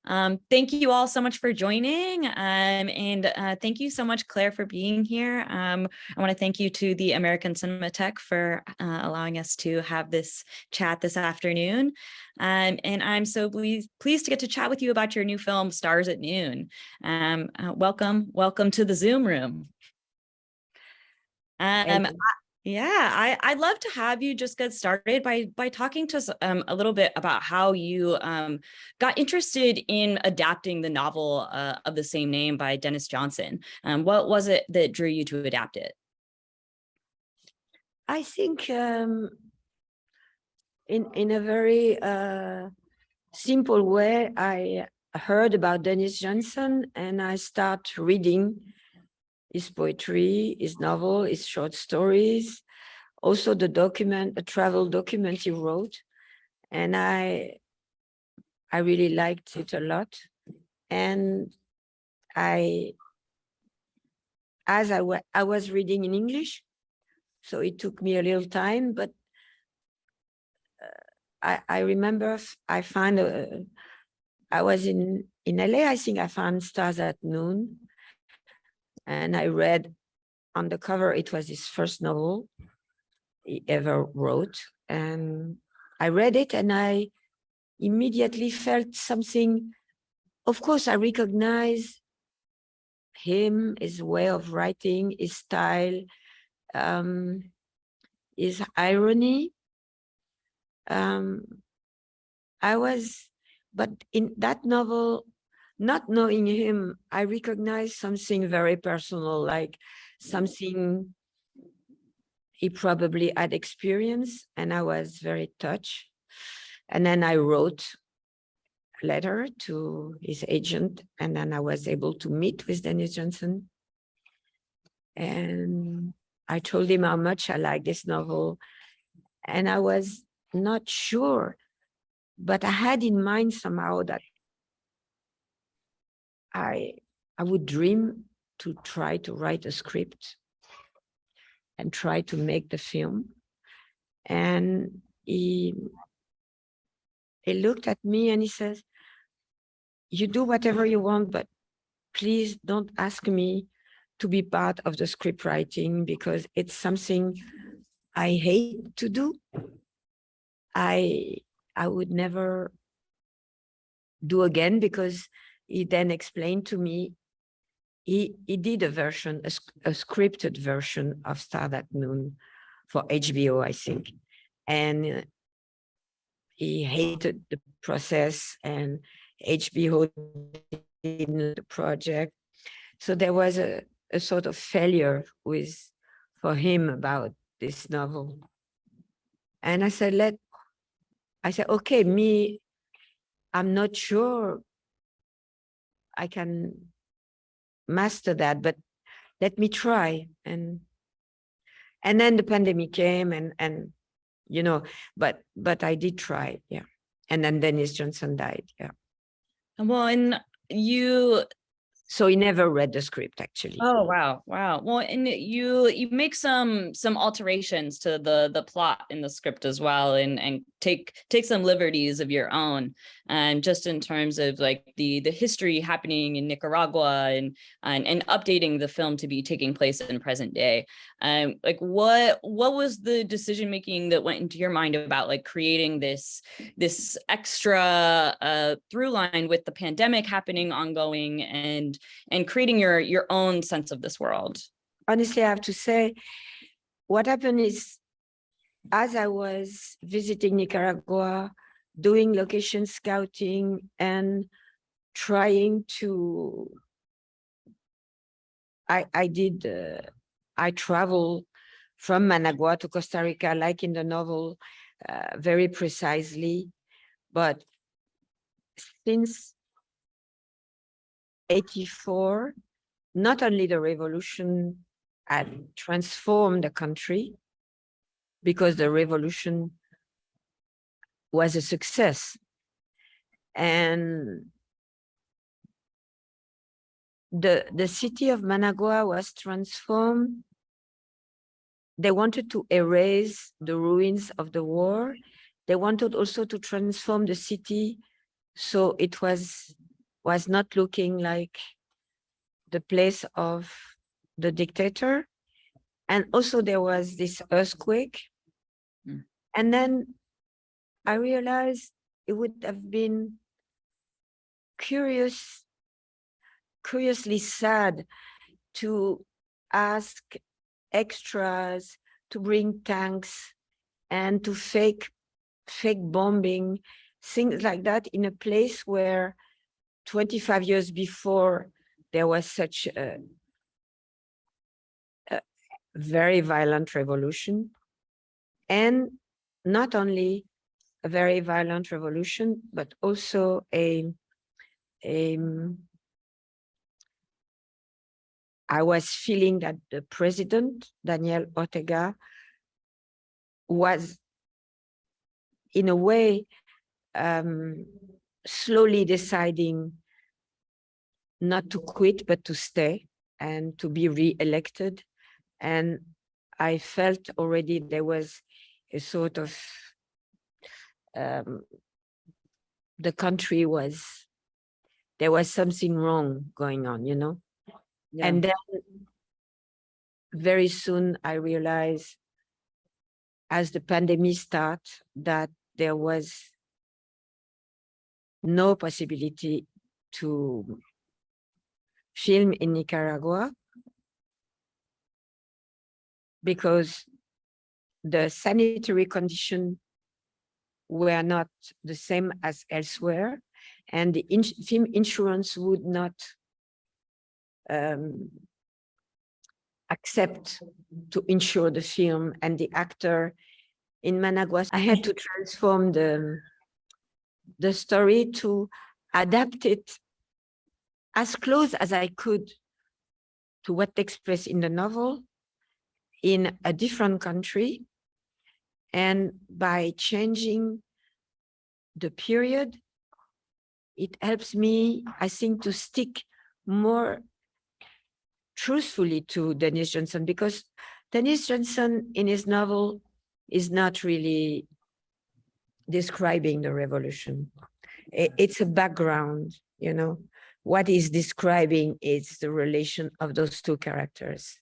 Thank you all so much for joining. And thank you so much, Claire, for being here. I want to thank you to the American Cinematheque for allowing us to have this chat this afternoon. And I'm so pleased to get to chat with you about your new film, Stars at Noon. Welcome to the Zoom room. I'd love to have you just get started by talking to us a little bit about how you got interested in adapting the novel of the same name by Denis Johnson. What was it that drew you to adapt it? I think in a very simple way, I heard about Denis Johnson and I start reading his poetry, his novel, his short stories, also the travel document he wrote. And I really liked it a lot. And I was reading in English, so it took me a little time, but I remember I was in LA, I think I found Stars at Noon. And I read on the cover, it was his first novel he ever wrote. And I read it and I immediately felt something. Of course, I recognize him, his way of writing, his style, his irony. But in that novel, not knowing him, I recognized something very personal, like something he probably had experienced, and I was very touched. And then I wrote a letter to his agent, and then I was able to meet with Denis Johnson. And I told him how much I liked this novel. And I was not sure, but I had in mind somehow that I would dream to try to write a script and try to make the film. And he looked at me and he says, "You do whatever you want, but please don't ask me to be part of the script writing because it's something I hate to do. I would never do again," because he then explained to me, he did a scripted version of Stars at Noon for HBO, I think. And he hated the process and HBO didn't the project. So there was a sort of failure for him about this novel. And I said, okay, I'm not sure I can master that, but let me try. And then the pandemic came and you know, but I did try, yeah. And then Denis Johnson died, yeah. Well, and so he never read the script, actually. Oh, wow. Well, and you make some alterations to the plot in the script as well, and take some liberties of your own, and just in terms of like the history happening in Nicaragua and updating the film to be taking place in present day. Like what was the decision making that went into your mind about like creating this extra through line with the pandemic happening ongoing and creating your own sense of this world? Honestly, I have to say, what happened is, as I was visiting Nicaragua, doing location scouting and trying to, I traveled from Managua to Costa Rica, like in the novel, very precisely. But since 1984, not only the revolution had transformed the country, because the revolution was a success. And the city of Managua was transformed. They wanted to erase the ruins of the war. They wanted also to transform the city so it was was not looking like the place of the dictator. And also there was this earthquake. Mm. And then I realized it would have been curiously sad to ask extras to bring tanks and to fake bombing, things like that, in a place where 25 years before there was such a very violent revolution. And not only a very violent revolution, but also I was feeling that the president, Daniel Ortega, was in a way slowly deciding not to quit, but to stay and to be re-elected. And I felt already there was a sort of, the country was, there was something wrong going on, you know? Yeah. And then very soon I realized, as the pandemic started, that there was no possibility to film in Nicaragua because the sanitary conditions were not the same as elsewhere, and the film insurance would not accept to insure the film and the actor in Managua. I had to transform the story to adapt it as close as I could to what takes place in the novel in a different country. And by changing the period, it helps me, I think, to stick more truthfully to Denis Johnson, because Denis Johnson in his novel is not really describing the revolution. It's a background, you know. What he's describing is the relation of those two characters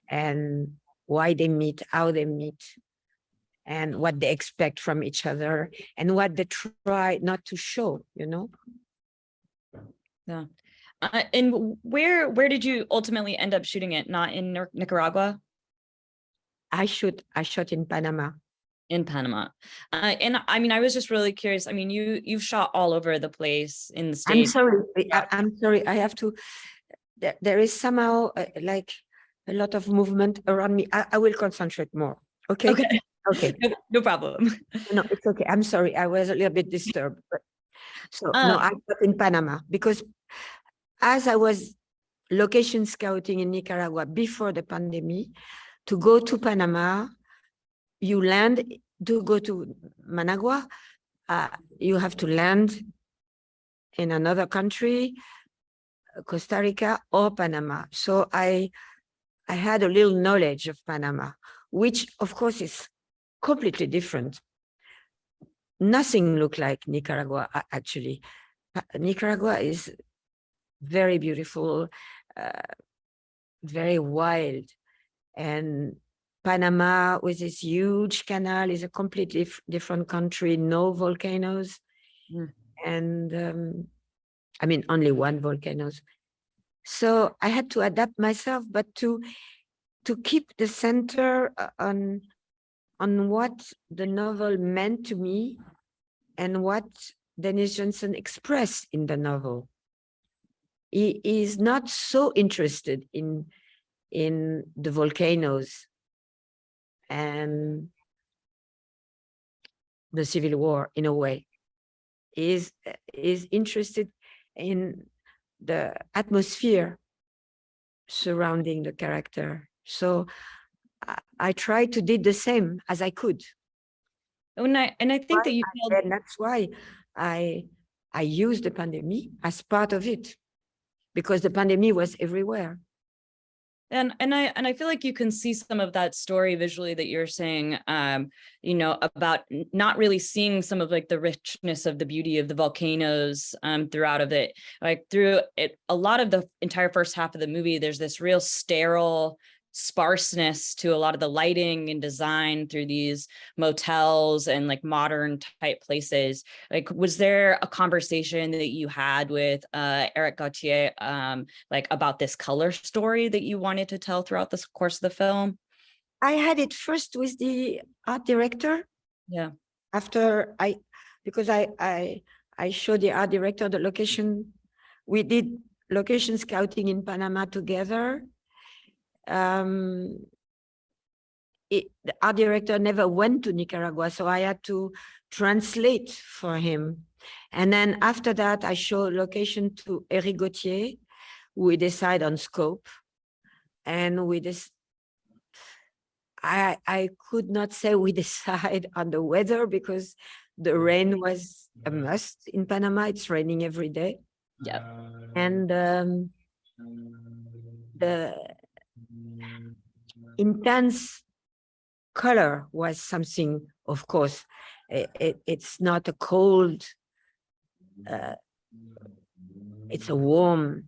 and why they meet, how they meet, and what they expect from each other and what they try not to show, you know. Yeah. And where did you ultimately end up shooting it? Not in Nicaragua? I shot in Panama. In Panama. And I mean, I was just really curious. I mean, you've shot all over the place in the States. I'm sorry. I have to, there is somehow like a lot of movement around me. I will concentrate more. Okay. Okay. Okay. No problem. No, it's okay. I'm sorry. I was a little bit disturbed. But, so no, I shot in Panama because as I was location scouting in Nicaragua before the pandemic, to go to Panama, you land, to go to Managua, you have to land in another country, Costa Rica or Panama. So I had a little knowledge of Panama, which of course is completely different. Nothing looked like Nicaragua, actually. Nicaragua is very beautiful, very wild. And Panama, with this huge canal, is a completely different country, no volcanoes. Mm. And I mean, only one volcano. So I had to adapt myself, but to keep the center on what the novel meant to me and what Denis Johnson expressed in the novel. He is not so interested in the volcanoes and the Civil War, in a way. He is interested in the atmosphere surrounding the character. So I tried to do the same as I could. And I think that you feel, and that's why I used the pandemic as part of it, because the pandemic was everywhere. And I feel like you can see some of that story visually that you're saying, about not really seeing some of like the richness of the beauty of the volcanoes throughout of it. Like through it, a lot of the entire first half of the movie, there's this real sterile sparseness to a lot of the lighting and design through these motels and like modern type places. Like, was there a conversation that you had with Eric Gauthier like about this color story that you wanted to tell throughout the course of the film? I had it first with the art director. Yeah. After because I showed the art director the location. We did location scouting in Panama together. The art director never went to Nicaragua, so I had to translate for him. And then after that, I showed location to Eric Gauthier. We decide on scope, and I could not say we decide on the weather because the rain was a must in Panama. It's raining every day. Yeah. And the intense color was something, of course, it's not a cold, it's a warm,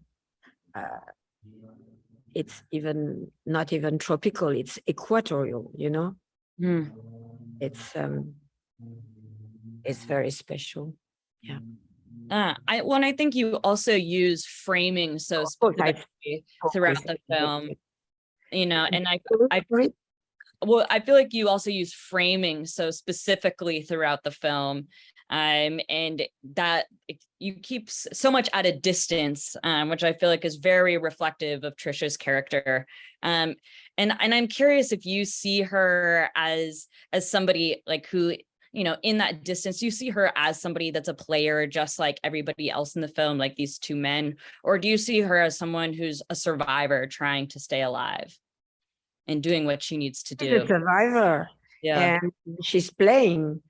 it's even not even tropical, it's equatorial, you know. Mm. It's very special. Yeah. I think you also use framing so specifically throughout the film, and I feel like you also use framing so specifically throughout the film, and that you keep so much at a distance, which I feel like is very reflective of Trisha's character. And I'm curious if you see her as somebody like who, in that distance, you see her as somebody that's a player, just like everybody else in the film, like these two men, or do you see her as someone who's a survivor trying to stay alive and doing what she needs to do? She's a survivor. Yeah. And she's playing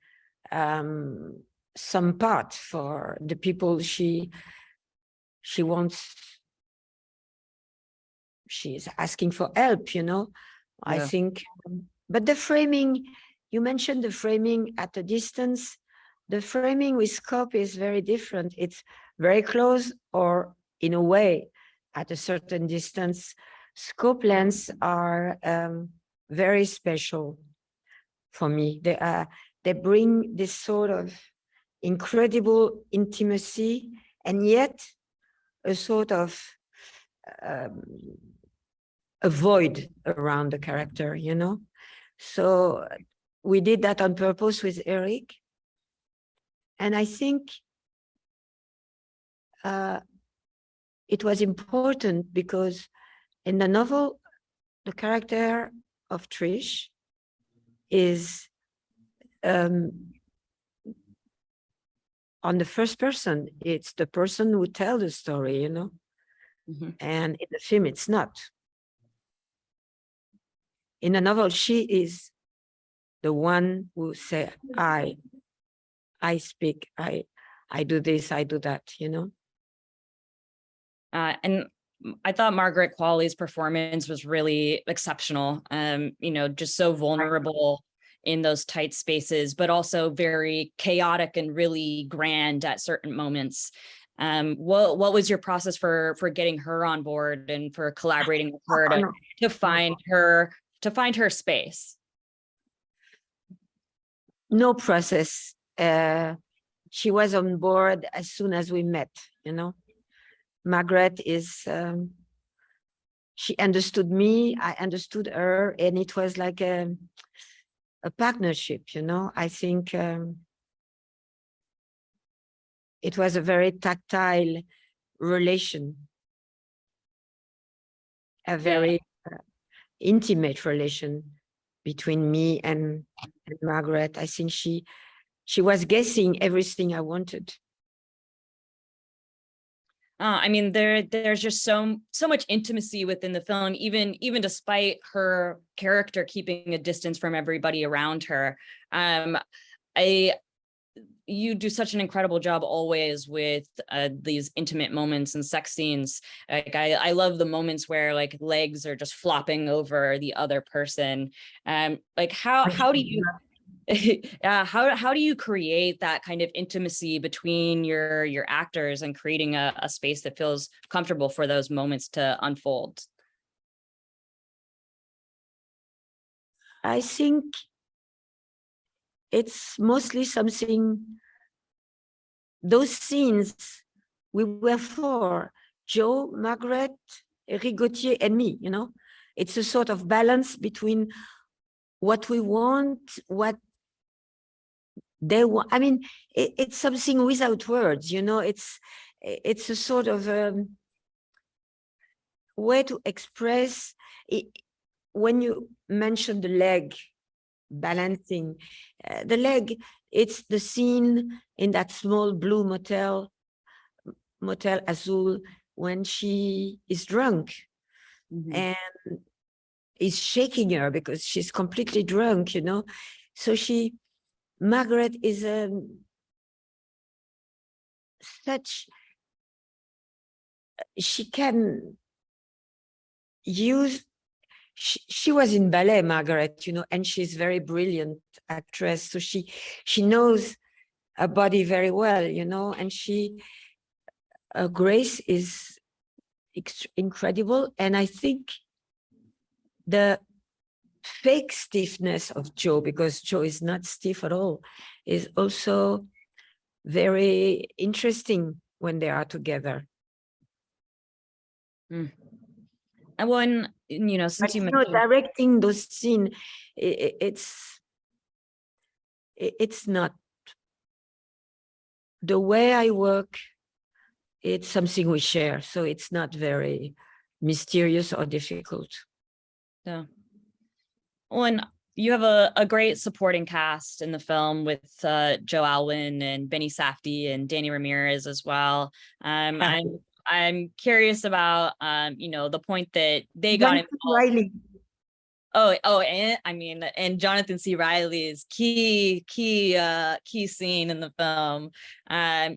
some part for the people she wants. She's asking for help, I think. But the framing, you mentioned the framing at a distance. The framing with scope is very different. It's very close, or in a way, at a certain distance. Scope lens are very special for me. They bring this sort of incredible intimacy, and yet a sort of a void around the character, So we did that on purpose with Eric. And I think it was important because in the novel, the character of Trish is on the first person. It's the person who tells the story, Mm-hmm. And in the film, it's not. In the novel, she is the one who says, I speak, I do this, I do that, And I thought Margaret Qualley's performance was really exceptional. Just so vulnerable in those tight spaces, but also very chaotic and really grand at certain moments. What was your process for getting her on board and for collaborating with her to find her space? No process. She was on board as soon as we met, Margaret is, she understood me, I understood her, and it was like a partnership, I think it was a very tactile relation, a very intimate relation between me and Margaret. I think she was guessing everything I wanted. There's just so much intimacy within the film, even despite her character keeping a distance from everybody around her. you do such an incredible job always with these intimate moments and sex scenes. Like I love the moments where like legs are just flopping over the other person. Like how do you how do you create that kind of intimacy between your actors and creating a space that feels comfortable for those moments to unfold? I think it's mostly something, those scenes we were for Joe, Margaret, Eric Gauthier, and me, you know. It's a sort of balance between what we want, what they want. I mean, it's something without words, you know. It's a sort of way to express it. When you mention the leg balancing, the leg, it's the scene in that small blue motel Azul, when she is drunk and is shaking her because she's completely drunk, you know. So Margaret is she can use, she was in ballet, Margaret, you know, and she's very brilliant actress. So she knows her body very well, you know, and Grace is incredible. And I think the fake stiffness of Joe, because Joe is not stiff at all, is also very interesting when they are together. And when, you know, since you mentioned directing those scenes, it's not the way I work. It's something we share, so it's not very mysterious or difficult. Yeah. When you have a great supporting cast in the film with Joe Alwyn and Benny Safdie and Danny Ramirez as well. I'm curious about you know, the point that they got involved. Riley. And I mean, and Jonathan C. Riley's key scene in the film.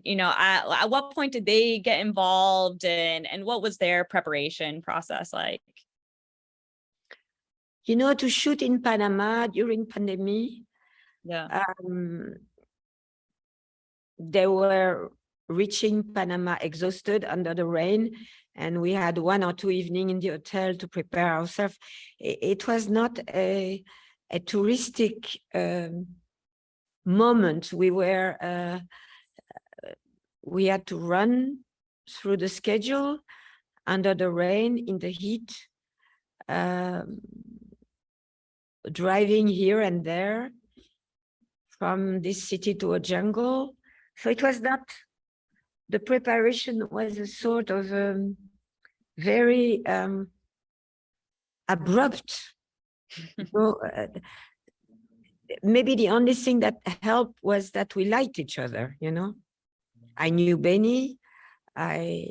You know, at what point did they get involved, and what was their preparation process like? You know, to shoot in Panama during pandemic, yeah, they were reaching Panama exhausted under the rain, and we had 1 or 2 evenings in the hotel to prepare ourselves. It was not a touristic moment. We had to run through the schedule under the rain, in the heat, driving here and there from this city to a jungle. So it was not, the preparation was a sort of very abrupt. So, maybe the only thing that helped was that we liked each other, you know. I knew Benny. I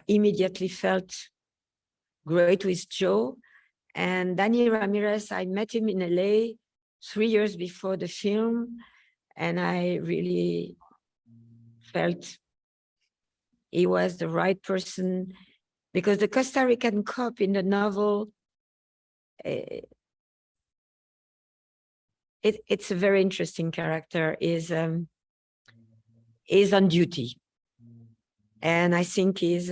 immediately felt great with Joe. And Danny Ramirez, I met him in LA 3 years before the film, and I really felt he was the right person, because the Costa Rican cop in the novel, it's a very interesting character, is on duty. And I think it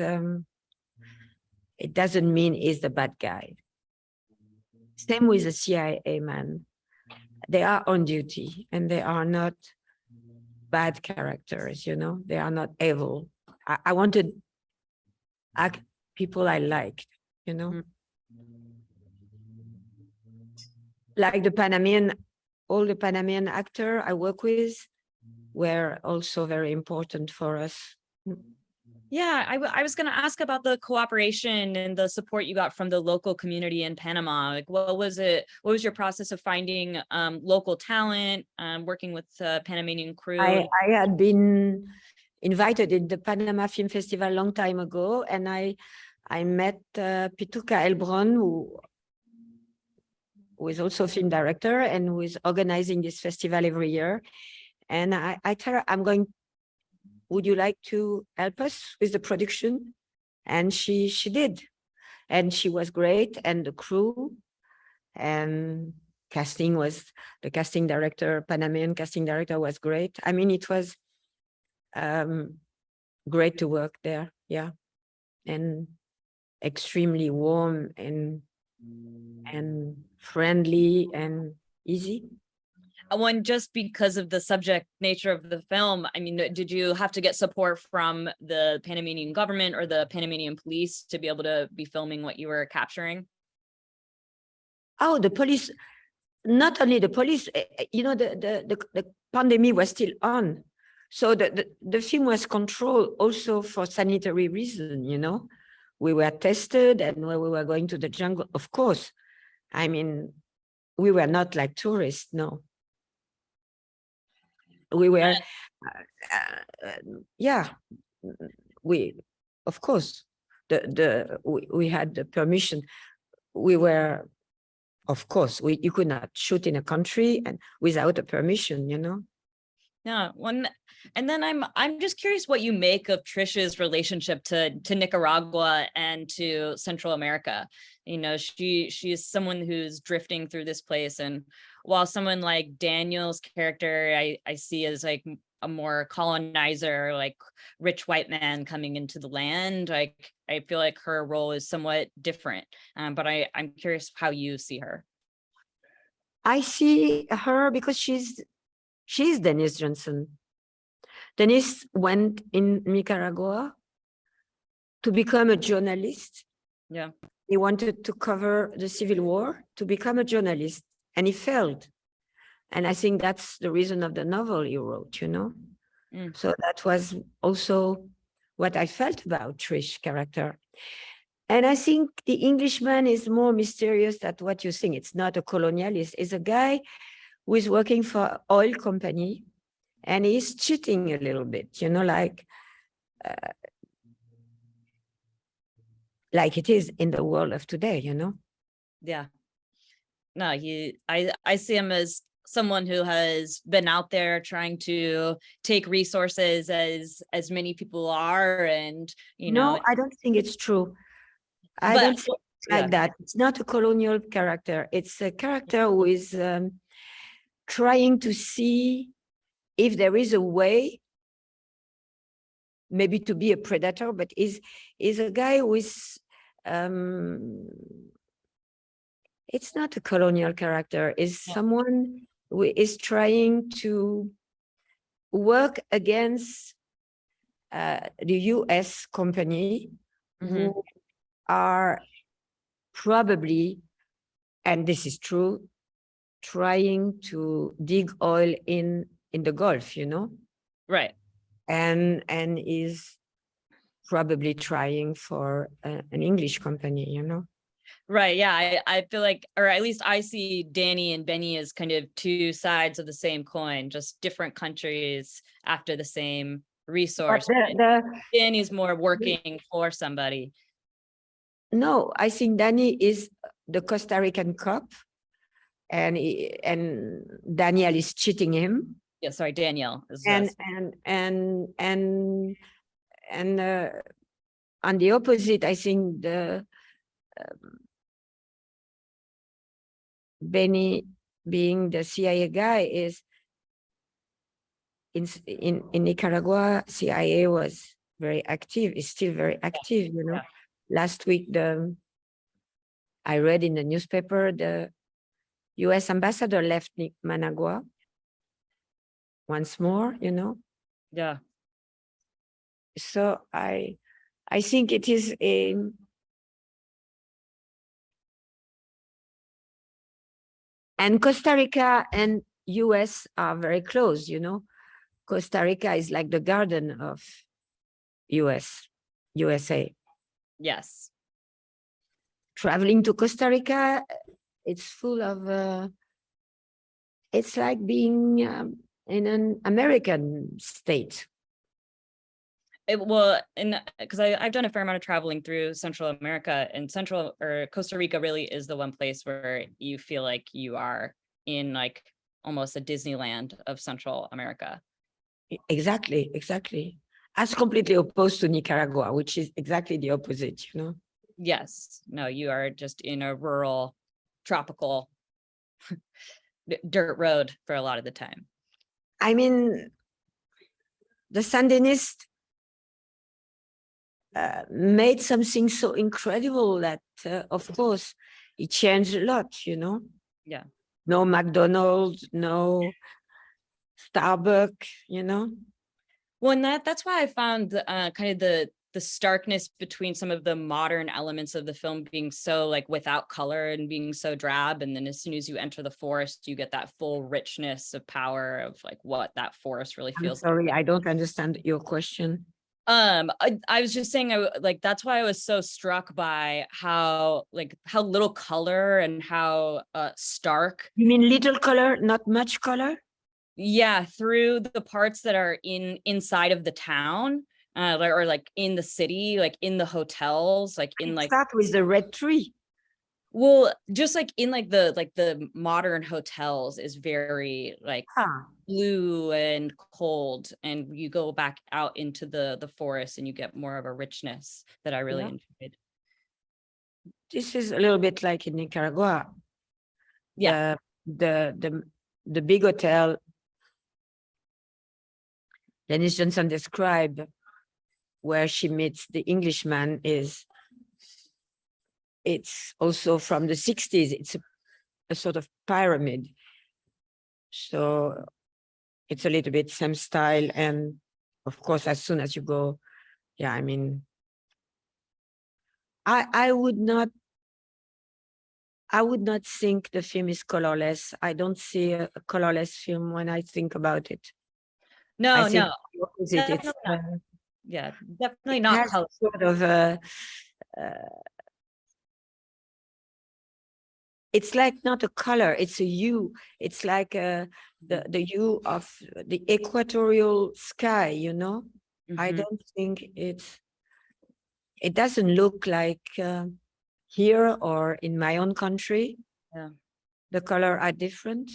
doesn't mean he's the bad guy. Same with the CIA man. They are on duty, and they are not bad characters, you know. They are not evil. I wanted people I liked, you know. Like the Panamanian, all the Panamanian actors I work with were also very important for us. Yeah, I was going to ask about the cooperation and the support you got from the local community in Panama. Like, what was your process of finding local talent, working with Panamanian crew? I had been invited in the Panama Film Festival a long time ago, and I met Pituca Elbron, who is also a film director and who is organizing this festival every year. And I tell her, would you like to help us with the production? And she did. And she was great. And the crew and the casting director, Panamanian casting director was great. I mean, it was great to work there. Yeah. And extremely warm and friendly and easy. One, just because of the subject nature of the film, I mean, did you have to get support from the Panamanian government or the Panamanian police to be able to be filming what you were capturing? Oh, the police, not only the police, you know, the pandemic was still on. So the film was controlled also for sanitary reasons, you know. We were tested, and when we were going to the jungle, of course, I mean, we were not like tourists, no. We were, yeah, of course, we had the permission. We were, of course, you could not shoot in a country and without a permission, you know. Yeah, and then I'm just curious what you make of Trish's relationship to Nicaragua and to Central America. You know, she is someone who's drifting through this place, and while someone like Daniel's character I see as like a more colonizer, like rich white man coming into the land, like I feel like her role is somewhat different. But I'm curious how you see her. I see her because she's Denis Johnson. Denis went in Nicaragua to become a journalist. Yeah. He wanted to cover the Civil War, to become a journalist, and he failed. And I think that's the reason of the novel he wrote, you know. So that was also what I felt about Trish's character. And I think the Englishman is more mysterious than what you think. It's not a colonialist. It's a guy who is working for oil company, and he's cheating a little bit, you know, like it is in the world of today, you know. Yeah. No, I see him as someone who has been out there trying to take resources as many people are, and you know. No, I don't think it's true. I don't think it's like that. It's not a colonial character. It's a character who is trying to see if there is a way maybe to be a predator, but is a guy who is it's not a colonial character, is someone who is trying to work against the US company who are probably, and this is true, trying to dig oil in the Gulf, you know? Right. And is probably trying for an English company, you know? Right. Yeah. I feel like, or at least I see Danny and Benny as kind of two sides of the same coin, just different countries after the same resource. Danny's more working for somebody. No, I think Danny is the Costa Rican cop, and Daniel is cheating him. Yeah, sorry, Daniel. And on the opposite, I think the Benny, being the CIA guy, is in Nicaragua. CIA was very active, is still very active, you know. Yeah. Last week, I read in the newspaper, the US ambassador left Managua once more, you know. Yeah. So I think it is and Costa Rica and US are very close, you know. Costa Rica is like the garden of USA. Yes. Traveling to Costa Rica, it's full of, it's like being in an American state. Well, and because I've done a fair amount of traveling through Central America, and Costa Rica really is the one place where you feel like you are in like almost a Disneyland of Central America. Exactly, exactly. As completely opposed to Nicaragua, which is exactly the opposite, you know? Yes, no, you are just in a rural, tropical dirt road for a lot of the time. I mean, the Sandinist made something so incredible that, of course, it changed a lot, you know? Yeah. No McDonald's, no Starbucks, you know? Well, and that's why I found kind of the starkness between some of the modern elements of the film being so like without color and being so drab, and then as soon as you enter the forest, you get that full richness of power of like what that forest really I'm feels sorry, like. I don't understand your question. I was just saying, like that's why I was so struck by how little color and how stark. You mean little color, not much color? Yeah, through the parts that are inside of the town, or like in the city, like in the hotels, like in It like, start with the red tree. well, just like in like the modern hotels is very like Ah, blue and cold, and you go back out into the forest and you get more of a richness that I really yeah. enjoyed. This is a little bit like in Nicaragua. Yeah. The big hotel Denis Johnson described, where she meets the Englishman, it's also from the 60s. It's a sort of pyramid. So it's a little bit same style. And of course, as soon as you go, yeah, I mean, I would not think the film is colorless. I don't see a colorless film when I think about it. I No, think no, the opposite. definitely not. Yeah, definitely It not has color. sort of a, it's like not a color, it's a hue. It's like the hue of the equatorial sky, you know? I Mhm. don't think it doesn't look like here or in my own country. Yeah. The color are different.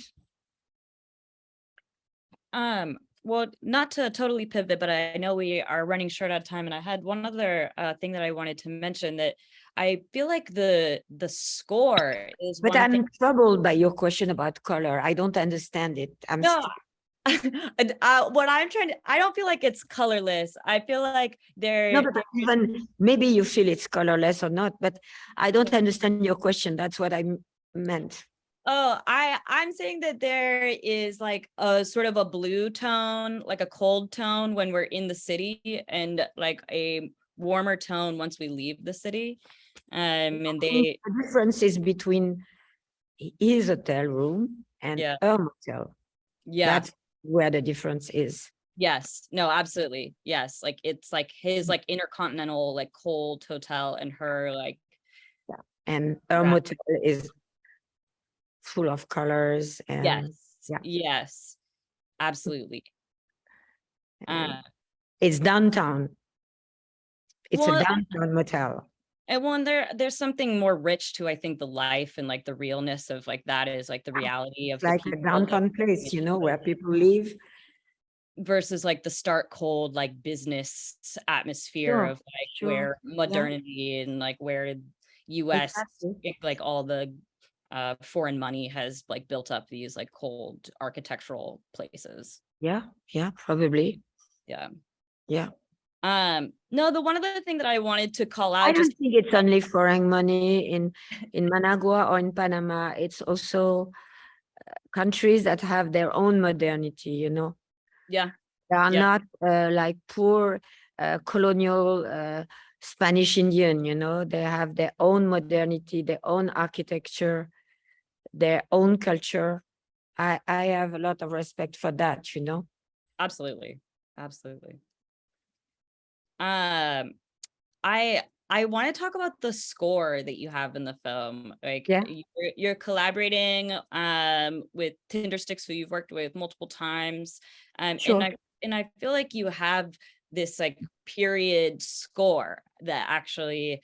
Well, not to totally pivot, but I know we are running short on time, and I had one other thing that I wanted to mention, that I feel like the score is But one thing. I'm troubled by your question about color. I don't understand it. No, what I'm trying to, I don't feel like it's colorless. I feel like No, but even maybe you feel it's colorless or not, but I don't understand your question. That's what I meant. Oh, I'm saying that there is like a sort of a blue tone, like a cold tone when we're in the city, and like a warmer tone once we leave the city. And The they, difference is between his hotel room and yeah, her motel. yeah, That's where the difference is. yes, no, absolutely, yes. Like it's like his like intercontinental like cold hotel, and her like, Yeah. And her yeah, motel is full of colors and yes, yeah. yes, absolutely. And Uh, it's downtown. It's a well, downtown motel. and one there's something more rich to, I think, the life and like the realness of like that is like the reality It's of the like a people downtown place, you know, where people live. versus like the stark cold like business atmosphere Sure, of like sure. where Yeah, modernity and like where US exactly. like all the foreign money has like built up these like cold architectural places. Yeah, yeah, probably. Yeah. Yeah. No, the one other thing that I wanted to call I out don't just think it's only foreign money in Managua or in Panama. It's also countries that have their own modernity, you know. yeah, They are yeah, not like poor colonial Spanish Indian, you know. They have their own modernity, their own architecture, their own culture. I have a lot of respect for that, you know. absolutely. Absolutely. Um I want to talk about the score that you have in the film. Like Yeah, you're collaborating with Tindersticks, who you've worked with multiple times. sure. And I feel like you have this like period score that actually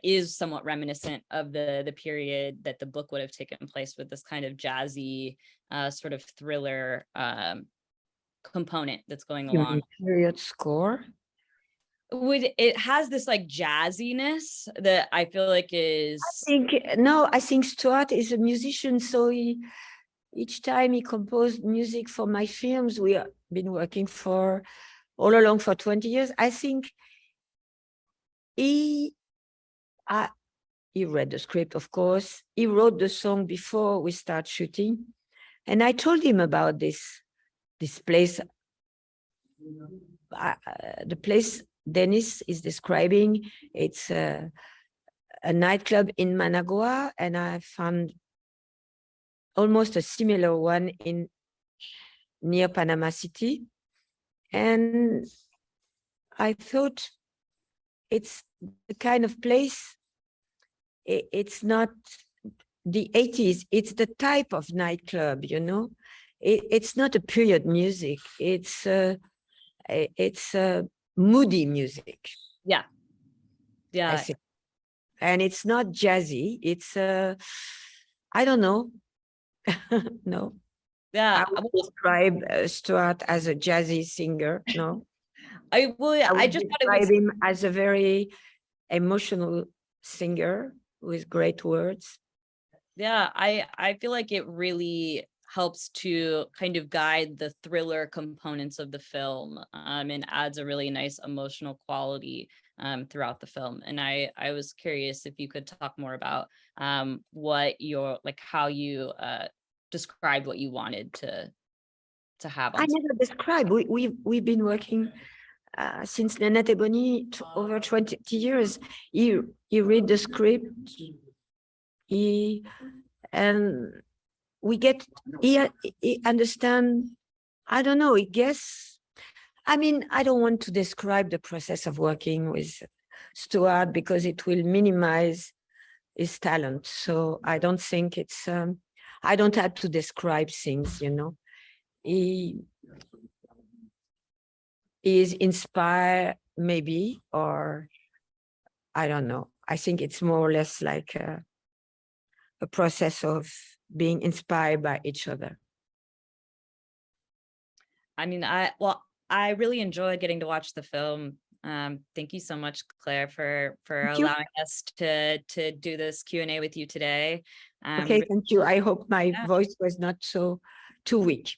is somewhat reminiscent of the period that the book would have taken place, with this kind of jazzy sort of thriller component that's going You along. mean period score? It has this like jazziness that I feel like is I think Stuart is a musician, so each time he composed music for my films, we have been working for all along for 20 years. I think he read the script, of course. He wrote the song before we start shooting. And I told him about this place. The place Denis is describing, it's a nightclub in Managua, and I found almost a similar one near Panama City. And I thought it's the kind of place, it's not the 80s, it's the type of nightclub, you know. It's not a period music, it's moody music. Yeah. I think. And it's not jazzy, it's I don't know. No. Yeah. I would describe Stuart as a jazzy singer. No. I just describe him as a very emotional singer with great words. Yeah, I feel like it really helps to kind of guide the thriller components of the film, and adds a really nice emotional quality throughout the film. And I was curious if you could talk more about what your, like, how you described what you wanted to have on I never described. We've been working since Leonard over 20 years. He read the script. And we get, he understand, I don't know, I guess, I mean, I don't want to describe the process of working with Stuart because it will minimize his talent. So I don't think it's, I don't have to describe things, you know. He is inspired maybe, or I don't know. I think it's more or less like a process of being inspired by each other. I mean, I really enjoyed getting to watch the film. Thank you so much, Claire, for allowing us to do this Q&A with you today. Okay, thank you. I hope my voice was not so too weak.